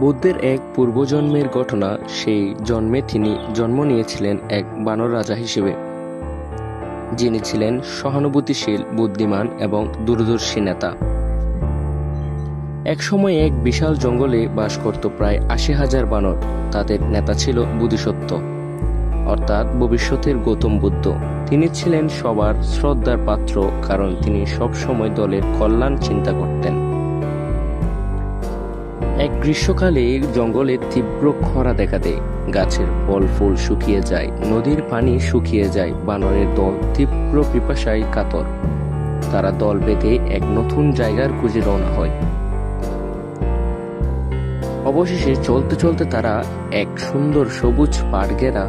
বুদ্ধের এক পূর্বজন্মের ঘটনা। সেই জন্মে তিনি জন্ম নিয়েছিলেন এক বানর রাজা হিসেবে, যিনি ছিলেন সহানুভূতিশীল, বুদ্ধিমান এবং দূরদর্শী নেতা। এক সময় এক বিশাল জঙ্গলে বাস করত প্রায় ৮০,০০০ বানর। তাদের নেতা ছিল বোধিসত্ত্ব, অর্থাৎ ভবিষ্যতের গৌতম বুদ্ধ। তিনি ছিলেন সবার শ্রদ্ধার পাত্র, কারণ তিনি সব সময় দলের কল্যাণ চিন্তা করতেন। এক গ্রীষ্মকালে জঙ্গলে তীব্র খরা দেখা দেয়। গাছের ফল ফুল শুকিয়ে যায়, নদীর পানি শুকিয়ে যায়। বানরের দল তীব্র পিপাসায় কাতর। তারা দল বেঁধে এক নতুন জায়গার খুঁজে রওনা হয়। অবশেষে চলতে চলতে তারা এক সুন্দর সবুজ পাড়ঘেরা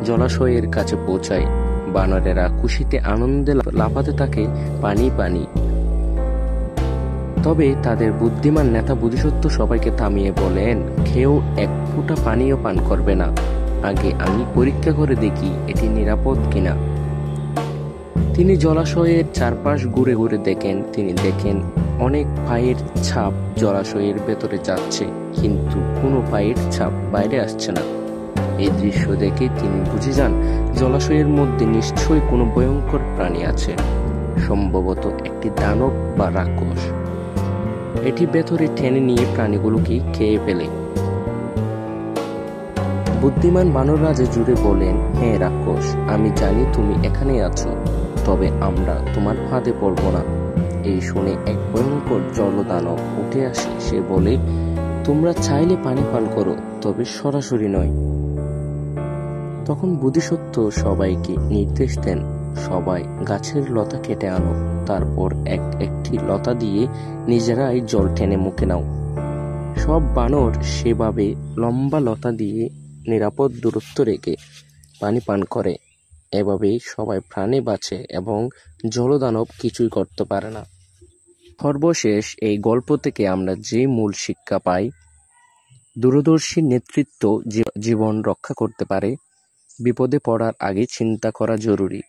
জলাশয়ের কাছে পৌঁছায়। বানরেরা খুশিতে আনন্দে লাফাতে থাকে, পানি পানি। তবে তাদের বুদ্ধিমান নেতা বোধিসত্ত্ব সবাইকে থামিয়ে বলেন, কেউ এক ফোঁটা পানিও পান করবে না। আগে আমি পরীক্ষা করে দেখি এটি নিরাপদ কিনা। তিনি জলাশয়ের চারপাশ ঘুরে ঘুরে দেখেন। তিনি দেখেন অনেক পায়ের ছাপ জলাশয়ের ভেতরে যাচ্ছে, কিন্তু কোনো পায়ের ছাপ বাইরে আসছে না। এই দৃশ্য দেখে তিনি বুঝে যান, জলাশয়ের মধ্যে নিশ্চয়ই কোনো ভয়ঙ্কর প্রাণী আছে, সম্ভবত একটি দানব বা রাক্ষস। এটি ভেতরে টেনে নিয়ে প্রাণীগুলোকে খেয়ে ফেলে। বুদ্ধিমান বানর রাজা জুড়ে বলেন, হ্যাঁ রাক্ষস, আমি জানি তুমি এখানে আছো, তবে আমরা তোমার ফাঁদে পড়ব না। এই শুনে এক ভয়ঙ্কর জলদানব উঠে আসে। সে বলে, তোমরা চাইলে পানি পান করো, তবে সরাসরি নয়। তখন বোধিসত্ত্ব সবাইকে নির্দেশ দেন, সবাই গাছের লতা কেটে আনো, তারপর একটি লতা দিয়ে নিজেরাই জল টেনে মুখে নাও। সব বানর সেভাবে লম্বা লতা দিয়ে নিরাপদ দূরত্ব রেখে পানি পান করে। এভাবেই সবাই প্রাণে বাঁচে এবং জলদানব কিছুই করতে পারে না। সর্বশেষ এই গল্প থেকে আমরা যে মূল শিক্ষা পাই, দূরদর্শী নেতৃত্ব জীবন রক্ষা করতে পারে। বিপদে পড়ার আগে চিন্তা করা জরুরি।